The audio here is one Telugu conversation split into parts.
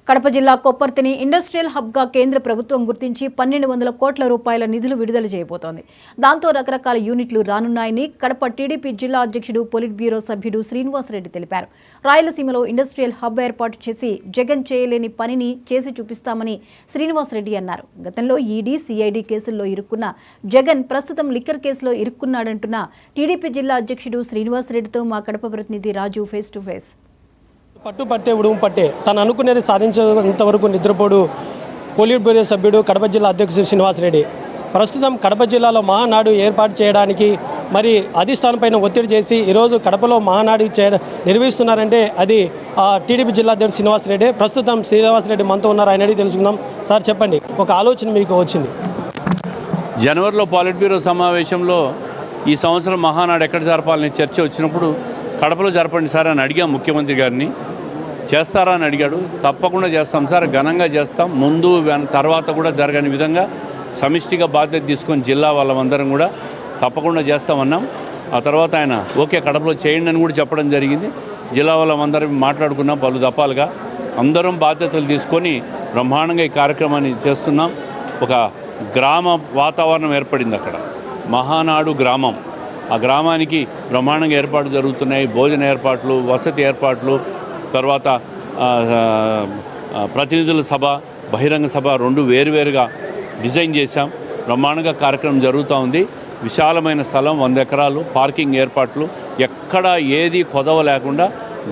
కడప జిల్లా కొప్పర్తిని ఇండస్ట్రియల్ హబ్గా కేంద్ర ప్రభుత్వం గుర్తించి 1200 కోట్ల రూపాయల నిధులు విడుదల చేయబోతోంది. దాంతో రకరకాల యూనిట్లు రానున్నాయని కడప టీడీపీ జిల్లా అధ్యక్షుడు పొలిట్ బ్యూరో సభ్యుడు శ్రీనివాసరెడ్డి తెలిపారు. రాయలసీమలో ఇండస్ట్రియల్ హబ్ ఏర్పాటు చేసి జగన్ చేయలేని పనిని చేసి చూపిస్తామని శ్రీనివాసరెడ్డి అన్నారు. గతంలో ఈడీ, సిఐడి కేసుల్లో ఇరుక్కున్న జగన్ ప్రస్తుతం లిక్కర్ కేసులో ఇరుక్కున్నాడంటున్న టీడీపీ జిల్లా అధ్యక్షుడు శ్రీనివాసరెడ్డితో మా కడప ప్రతినిధి రాజు ఫేస్ టు ఫేస్. పట్టు పట్టే ఉడుము పట్టే తను అనుకునేది సాధించేంతవరకు నిద్రపోడు పొలిట్ బ్యూరో సభ్యుడు కడప జిల్లా అధ్యక్షుడు శ్రీనివాసరెడ్డి ప్రస్తుతం కడప జిల్లాలో మహానాడు ఏర్పాటు చేయడానికి మరి అధిష్టానం పైన ఒత్తిడి చేసి ఈరోజు కడపలో మహానాడు నిర్వహిస్తున్నారంటే అది టీడీపీ జిల్లా అధ్యక్షుడు శ్రీనివాసరెడ్డి. ప్రస్తుతం శ్రీనివాసరెడ్డి మనతో ఉన్నారు, ఆయన అడిగి తెలుసుకుందాం. సార్ చెప్పండి, ఒక ఆలోచన మీకు వచ్చింది. జనవరిలో పొలిట్ బ్యూరో సమావేశంలో ఈ సంవత్సరం మహానాడు ఎక్కడ జరపాలని చర్చ వచ్చినప్పుడు కడపలో జరపండి సార్ అని అడిగాం ముఖ్యమంత్రి గారిని. చేస్తారా అని అడిగాడు. తప్పకుండా చేస్తాం సార్, ఘనంగా చేస్తాం, ముందు తర్వాత కూడా జరగని విధంగా సమిష్టిగా బాధ్యత తీసుకొని జిల్లా వాళ్ళందరం కూడా తప్పకుండా చేస్తామన్నాం. ఆ తర్వాత ఆయన ఓకే కడపలో చేయండి అని కూడా చెప్పడం జరిగింది. జిల్లా వాళ్ళందరం మాట్లాడుకున్నాం పలు దఫాలుగా. అందరం బాధ్యతలు తీసుకొని బ్రహ్మాండంగా ఈ కార్యక్రమాన్ని చేస్తున్నాం. ఒక గ్రామ వాతావరణం ఏర్పడింది అక్కడ, మహానాడు గ్రామం. ఆ గ్రామానికి బ్రహ్మాండంగా ఏర్పాట్లు జరుగుతున్నాయి. భోజన ఏర్పాట్లు, వసతి ఏర్పాట్లు, తర్వాత ప్రతినిధుల సభ, బహిరంగ సభ రెండు వేరువేరుగా డిజైన్ చేశాం. బ్రహ్మాండంగా కార్యక్రమం జరుగుతూ ఉంది. విశాలమైన స్థలం, 100 ఎకరాలు, పార్కింగ్ ఏర్పాట్లు, ఎక్కడ ఏది కొదవ లేకుండా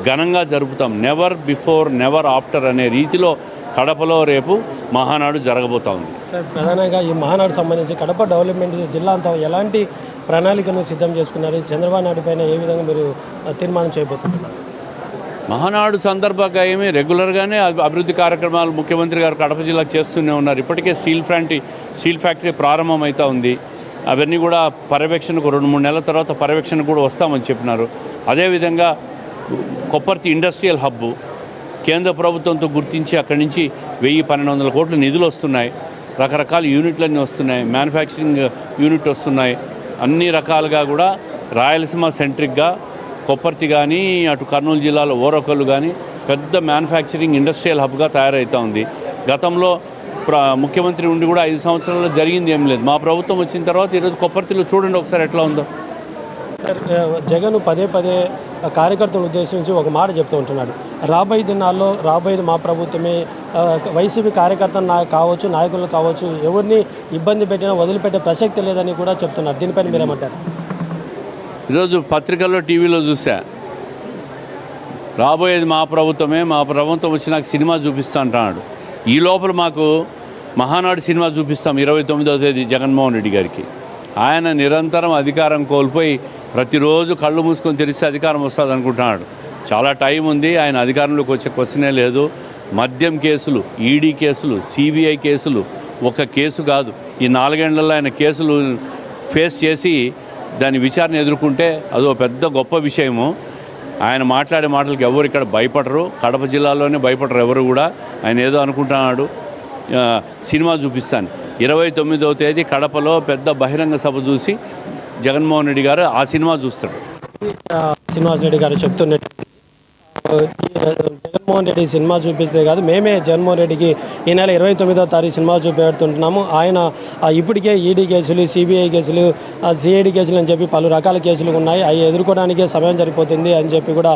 ఘనంగా జరుపుతాం. నెవర్ బిఫోర్ నెవర్ ఆఫ్టర్ అనే రీతిలో కడపలో రేపు మహానాడు జరగబోతూ ఉంది. సార్, ప్రధానంగా ఈ మహానాడు సంబంధించి కడప డెవలప్మెంట్ జిల్లా అంతా ఎలాంటి ప్రణాళికను సిద్ధం చేసుకున్నారు? చంద్రబాబు నాయుడు పైన ఏ విధంగా మీరు తీర్మానం చేయబోతున్నారు? మహానాడు సందర్భంగా ఏమీ రెగ్యులర్గానే అభివృద్ధి కార్యక్రమాలు ముఖ్యమంత్రి గారు కడప జిల్లాకు చేస్తూనే ఉన్నారు. ఇప్పటికే స్టీల్ ఫ్యాక్టరీ ప్రారంభమవుతూ ఉంది. అవన్నీ కూడా పర్యవేక్షణకు 2-3 నెలల తర్వాత పర్యవేక్షణకు కూడా వస్తామని చెప్పినారు. అదేవిధంగా కొప్పర్తి ఇండస్ట్రియల్ హబ్బు కేంద్ర ప్రభుత్వంతో గుర్తించి అక్కడి నుంచి 1000-1200 కోట్ల నిధులు వస్తున్నాయి. రకరకాల యూనిట్లన్నీ వస్తున్నాయి. మ్యానుఫ్యాక్చరింగ్ యూనిట్ వస్తున్నాయి. అన్ని రకాలుగా కూడా రాయలసీమ సెంట్రిక్గా కొప్పర్తి కానీ, అటు కర్నూలు జిల్లాలో ఓరకొల్లు కానీ పెద్ద మ్యానుఫ్యాక్చరింగ్ ఇండస్ట్రియల్ హబ్గా తయారవుతూ ఉంది. గతంలో ముఖ్యమంత్రి ఉండి కూడా 5 సంవత్సరాల్లో జరిగింది ఏం లేదు. మా ప్రభుత్వం వచ్చిన తర్వాత ఈరోజు కొప్పర్తిలో చూడండి ఒకసారి ఎట్లా ఉందో. సార్, జగన్ పదే కార్యకర్తలను ఉద్దేశించి ఒక మాట చెప్తూ ఉంటున్నాడు. రాబోయే దినాల్లో రాబోయేది మా ప్రభుత్వమే, వైసీపీ కార్యకర్తలు కావచ్చు, నాయకులు కావచ్చు, ఎవరిని ఇబ్బంది పెట్టినా వదిలిపెట్టే ప్రసక్తి లేదని కూడా చెప్తున్నారు. దీనిపైన మీరేమంటారు? ఈరోజు పత్రికల్లో, టీవీలో చూసా, రాబోయేది మా ప్రభుత్వమే, మా ప్రభుత్వం వచ్చి నాకు సినిమా చూపిస్తా అంటున్నాడు. ఈ లోపల మాకు మహానాడు సినిమా చూపిస్తాం 29వ తేదీ జగన్మోహన్ రెడ్డి గారికి. ఆయన నిరంతరం అధికారం కోల్పోయి ప్రతిరోజు కళ్ళు మూసుకొని తెరిస్తే అధికారం వస్తుంది అనుకుంటున్నాడు. చాలా టైం ఉంది, ఆయన అధికారంలోకి వచ్చే క్వశ్చనే లేదు. మద్యం కేసులు, ఈడీ కేసులు, సిబిఐ కేసులు, ఒక కేసు కాదు, ఈ 4 ఏళ్లలో ఆయన కేసులు ఫేస్ చేసి దాని విచారణ ఎదుర్కొంటే అదో పెద్ద గొప్ప విషయము. ఆయన మాట్లాడే మాటలకు ఎవరు ఇక్కడ భయపడరు, కడప జిల్లాలోనే భయపడరు ఎవరు కూడా. ఆయన ఏదో అనుకుంటున్నాడు. సినిమా చూపిస్తాను 29వ తేదీ కడపలో పెద్ద బహిరంగ సభ చూసి జగన్మోహన్ రెడ్డి గారు ఆ సినిమా చూస్తాడు. శ్రీనివాసరెడ్డి గారు చెప్తున్నట్టు జగన్మోహన్ రెడ్డి సినిమా చూపిస్తే కాదు, మేమే జగన్మోహన్ రెడ్డికి ఈ నెల 29వ తారీఖు సినిమా చూపెడుతుంటున్నాము. ఆయన ఇప్పటికే ఈడీ కేసులు, సిబిఐ కేసులు, సిఐడి కేసులు అని చెప్పి పలు రకాల కేసులు ఉన్నాయి. అవి ఎదుర్కోవడానికే సమయం సరిపోతుంది అని చెప్పి కూడా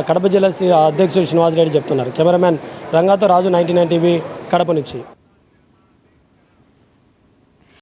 కడప జిల్లా అధ్యక్షుడు శ్రీనివాసరెడ్డి చెప్తున్నారు. కెమెరామ్యాన్ రంగాతో రాజు, 99 టీవీ, కడప నుంచి.